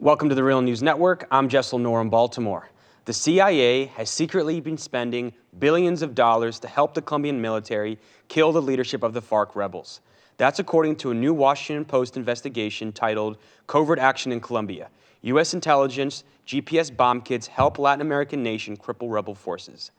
Welcome to the Real News Network. I'm Jessel Noor in Baltimore. The CIA has secretly been spending billions of dollars to help the Colombian military kill the leadership of the FARC rebels. That's according to a new Washington Post investigation titled Covert Action in Colombia. U.S. intelligence GPS bomb kits help Latin American nation cripple rebel forces.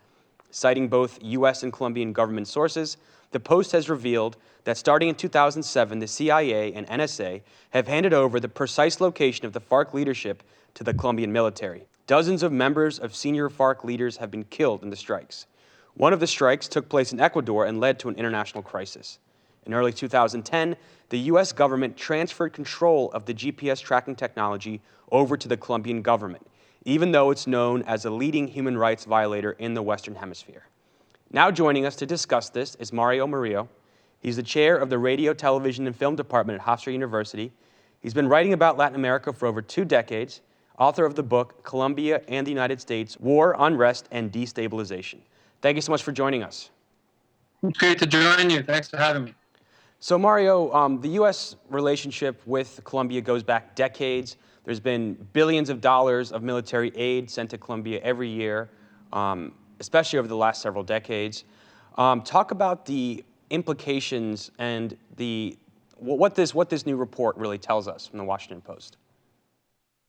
Citing both U.S. and Colombian government sources, the Post has revealed that starting in 2007, the CIA and NSA have handed over the precise location of the FARC leadership to the Colombian military. Dozens of members of senior FARC leaders have been killed in the strikes. One of the strikes took place in Ecuador and led to an international crisis. In early 2010, the U.S. government transferred control of the GPS tracking technology over to the Colombian government, even though it's known as a leading human rights violator in the Western Hemisphere. Now joining us to discuss this is Mario Murillo. He's the chair of the Radio, Television, and Film Department at Hofstra University. He's been writing about Latin America for over 2 decades, author of the book Colombia and the United States, War, Unrest, and Destabilization. Thank you so much for joining us. It's great to join you. Thanks for having me. So Mario, the U.S. relationship with Colombia goes back decades. There's been billions of dollars of military aid sent to Colombia every year, especially over the last several decades. Talk about the implications and what this new report really tells us from the Washington Post.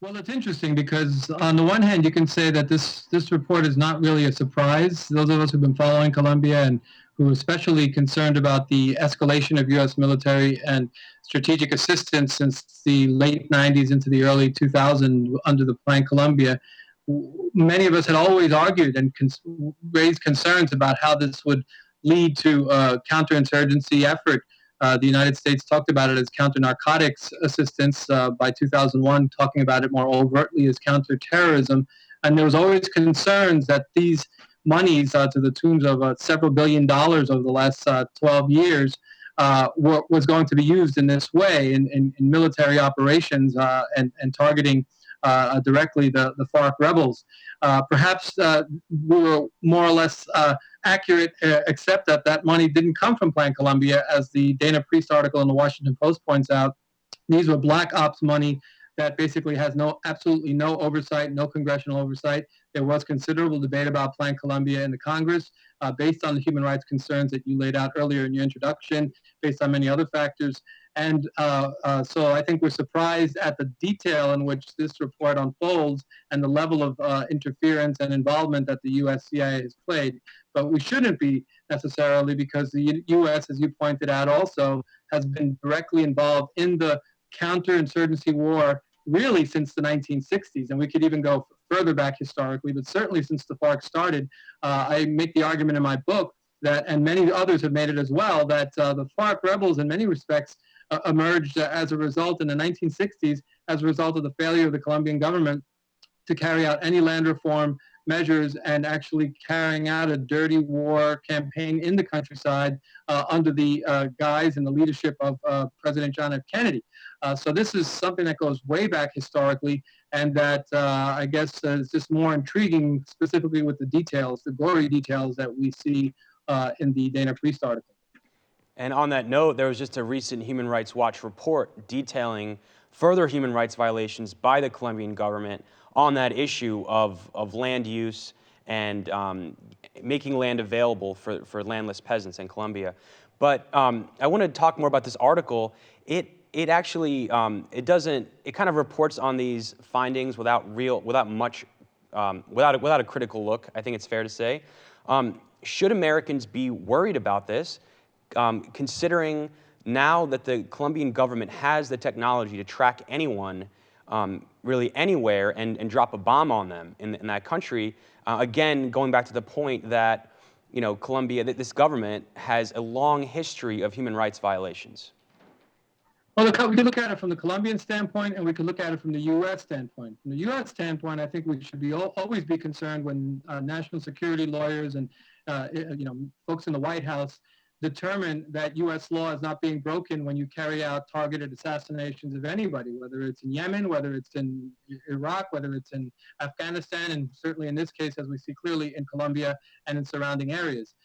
Well, it's interesting because on the one hand, you can say that this report is not really a surprise. Those of us who've been following Colombia and who are especially concerned about the escalation of U.S. military and strategic assistance since the late 90s into the early 2000s under the Plan Colombia, many of us had always argued and raised concerns about how this would lead to a counterinsurgency effort. The United States talked about it as counter-narcotics assistance by 2001, talking about it more overtly as counter-terrorism. And there was always concerns that these monies to the tunes of several $billion over the last 12 years was going to be used in this way in military operations and targeting directly the FARC rebels. Perhaps we were more or less accurate, except that money didn't come from Plan Colombia, as the Dana Priest article in the Washington Post points out. These were black ops money that basically has absolutely no oversight, no congressional oversight. There was considerable debate about Plan Colombia in the Congress based on the human rights concerns that you laid out earlier in your introduction, based on many other factors. And so I think we're surprised at the detail in which this report unfolds and the level of interference and involvement that the U.S. CIA has played. But we shouldn't be necessarily, because the U.S., as you pointed out also, has been directly involved in the counterinsurgency war really since the 1960s. And we could even go further back historically, but certainly since the FARC started. I make the argument in my book that, and many others have made it as well, that the FARC rebels in many respects emerged as a result in the 1960s as a result of the failure of the Colombian government to carry out any land reform measures and actually carrying out a dirty war campaign in the countryside under the guise and the leadership of President John F. Kennedy. So this is something that goes way back historically, and that I guess is just more intriguing, specifically with the details, the gory details that we see in the Dana Priest article. And on that note, there was just a recent Human Rights Watch report detailing further human rights violations by the Colombian government on that issue of land use and making land available for landless peasants in Colombia. But I want to talk more about this article. It actually it kind of reports on these findings without a critical look. I think it's fair to say. Should Americans be worried about this, considering now that the Colombian government has the technology to track anyone really anywhere and drop a bomb on them in that country? Again, going back to the point that Colombia, this government has a long history of human rights violations. Well, we can look at it from the Colombian standpoint, and we can look at it from the U.S. standpoint. From the U.S. standpoint, I think we should always be concerned when national security lawyers and folks in the White House determine that U.S. law is not being broken when you carry out targeted assassinations of anybody, whether it's in Yemen, whether it's in Iraq, whether it's in Afghanistan, and certainly in this case, as we see clearly, in Colombia and in surrounding areas.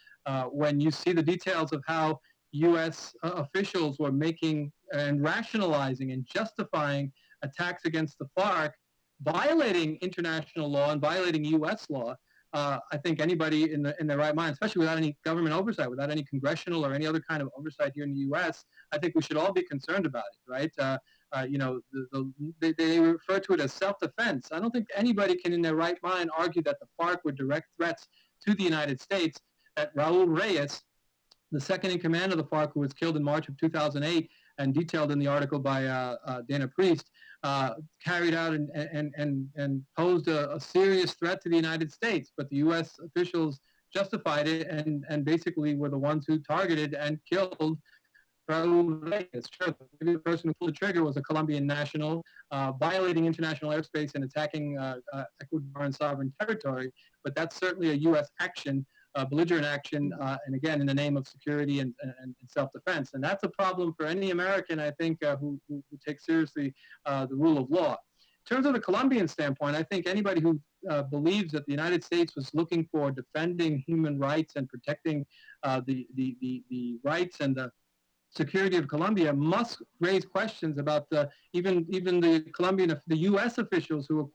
When you see the details of how U.S. officials were making and rationalizing and justifying attacks against the FARC violating international law and violating U.S. law. I think anybody in their right mind, especially without any government oversight, without any congressional or any other kind of oversight here in the U.S., I think we should all be concerned about it, right? They refer to it as self-defense. I don't think anybody can, in their right mind, argue that the FARC were direct threats to the United States. That Raul Reyes, the second in command of the FARC, who was killed in March of 2008 and detailed in the article by Dana Priest, carried out and posed a serious threat to the United States. But the U.S. officials justified it and basically were the ones who targeted and killed Raul Reyes. Sure, the person who pulled the trigger was a Colombian national, violating international airspace and attacking Ecuadorian sovereign territory. But that's certainly a U.S. action, belligerent action, and again, in the name of security and self-defense. And that's a problem for any American, I think, who takes seriously the rule of law. In terms of the Colombian standpoint, I think anybody who believes that the United States was looking for defending human rights and protecting the rights and the security of Colombia must raise questions about even the the U.S. officials who were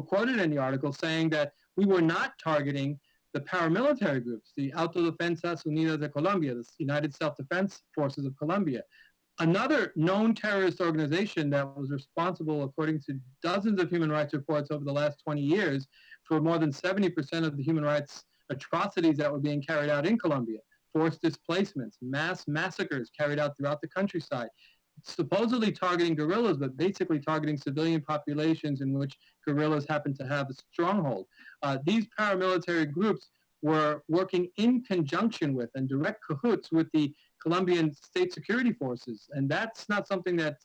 quoted in the article saying that we were not targeting the paramilitary groups, the Autodefensas Unidas de Colombia, the United Self-Defense Forces of Colombia. Another known terrorist organization that was responsible, according to dozens of human rights reports over the last 20 years, for more than 70% of the human rights atrocities that were being carried out in Colombia. Forced displacements, mass massacres carried out throughout the countryside, supposedly targeting guerrillas, but basically targeting civilian populations in which guerrillas happen to have a stronghold. These paramilitary groups were working in conjunction with and direct cahoots with the Colombian state security forces, and that's not something that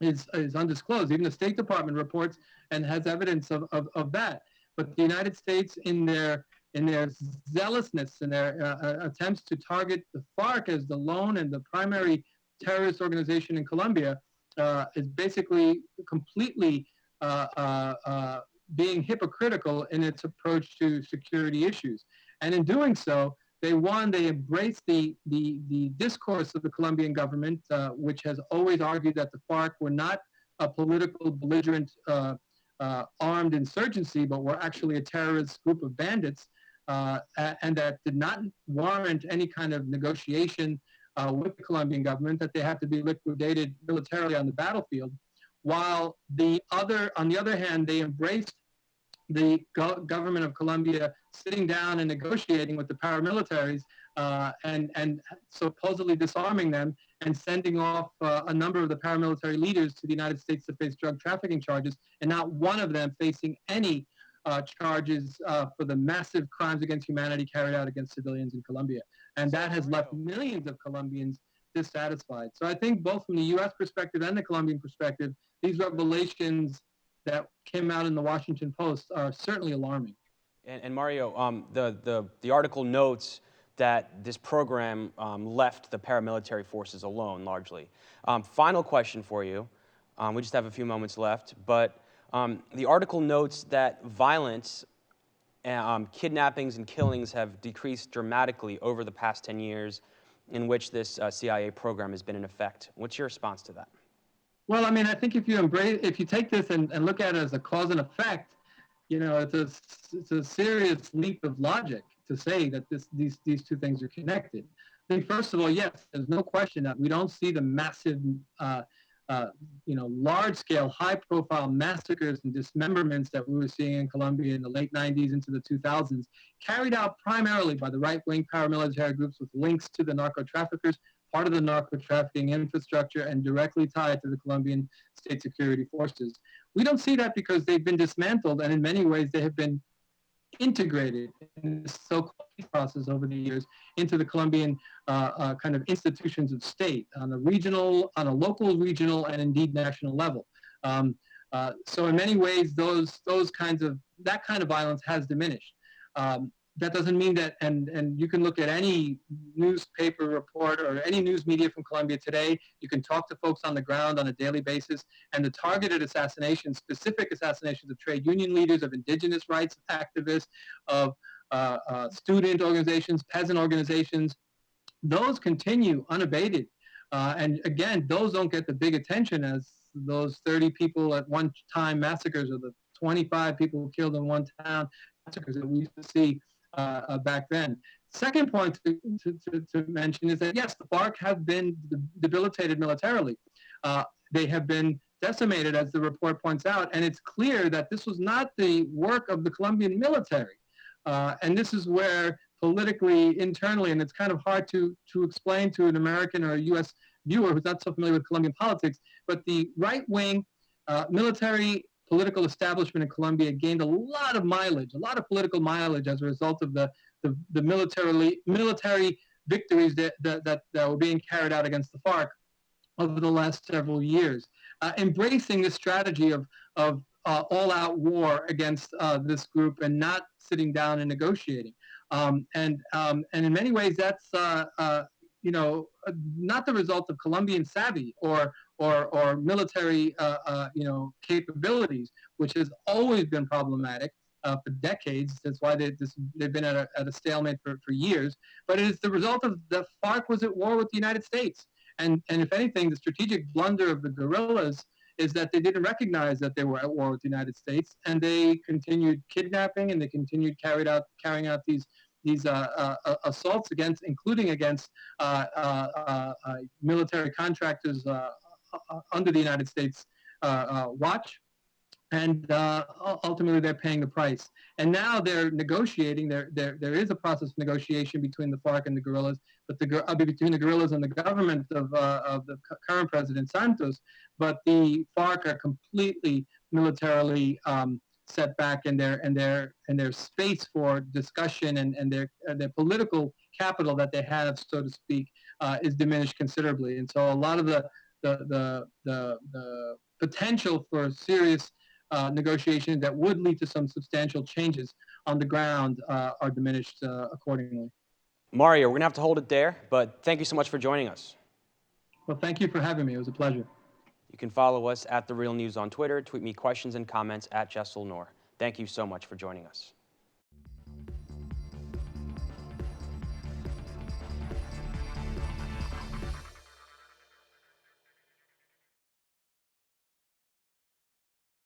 is undisclosed. Even the State Department reports and has evidence of that. But the United States, in their zealousness and their attempts to target the FARC as the lone and the primary terrorist organization in Colombia, is basically completely being hypocritical in its approach to security issues. And in doing so, they embraced the discourse of the Colombian government, which has always argued that the FARC were not a political belligerent armed insurgency, but were actually a terrorist group of bandits, and that did not warrant any kind of negotiation with the Colombian government, that they had to be liquidated militarily on the battlefield. While on the other hand, they embraced the government of Colombia sitting down and negotiating with the paramilitaries and supposedly disarming them and sending off a number of the paramilitary leaders to the United States to face drug trafficking charges, and not one of them facing any charges for the massive crimes against humanity carried out against civilians in Colombia. And that has left millions of Colombians dissatisfied. So I think both from the U.S. perspective and the Colombian perspective, these revelations that came out in the Washington Post are certainly alarming. And Mario, the article notes that this program left the paramilitary forces alone, largely. Final question for you. We just have a few moments left, but the article notes that violence, kidnappings and killings have decreased dramatically over the past 10 years in which this CIA program has been in effect. What's your response to that? Well, I mean, I think if you take this and look at it as a cause and effect, it's a serious leap of logic to say that these two things are connected. I think, first of all, yes, there's no question that we don't see the massive, large-scale, high-profile massacres and dismemberments that we were seeing in Colombia in the late 90s into the 2000s, carried out primarily by the right-wing paramilitary groups with links to the narco-traffickers, part of the narco-trafficking infrastructure, and directly tied to the Colombian state security forces. We don't see that because they've been dismantled, and in many ways they have been integrated in this so-called peace process over the years into the Colombian kind of institutions of state on a local, regional, and indeed national level. So in many ways, that kind of violence has diminished. That doesn't mean that, and you can look at any newspaper report or any news media from Colombia today, you can talk to folks on the ground on a daily basis, and the targeted assassinations, specific assassinations of trade union leaders, of indigenous rights activists, of student organizations, peasant organizations, those continue unabated. And again, those don't get the big attention as those 30 people at one time massacres, or the 25 people killed in one town massacres that we used to see back then. Second point to mention is that, yes, the FARC have been debilitated militarily. They have been decimated, as the report points out, and it's clear that this was not the work of the Colombian military. And this is where politically, internally, and it's kind of hard to explain to an American or a U.S. viewer who's not so familiar with Colombian politics, but the right-wing military political establishment in Colombia gained a lot of mileage, a lot of political mileage as a result of the military victories that were being carried out against the FARC over the last several years, embracing this strategy of all-out war against this group and not sitting down and negotiating. And in many ways, that's not the result of Colombian savvy or military capabilities, which has always been problematic for decades. That's why they've been at a stalemate for years. But it is the result of the FARC was at war with the United States. And if anything, the strategic blunder of the guerrillas is that they didn't recognize that they were at war with the United States, and they continued kidnapping, and they continued carrying out these assaults including against military contractors under the United States watch. And ultimately, they're paying the price. And now they're negotiating. There is a process of negotiation between the FARC and the guerrillas, but between the guerrillas and the government of the current president Santos. But the FARC are completely militarily set back, and their space for discussion and their political capital that they have, so to speak, is diminished considerably. And so a lot of the potential for serious negotiations that would lead to some substantial changes on the ground are diminished accordingly. Mario, we're going to have to hold it there, but thank you so much for joining us. Well, thank you for having me. It was a pleasure. You can follow us at The Real News on Twitter. Tweet me questions and comments at Jessel Noor. Thank you so much for joining us.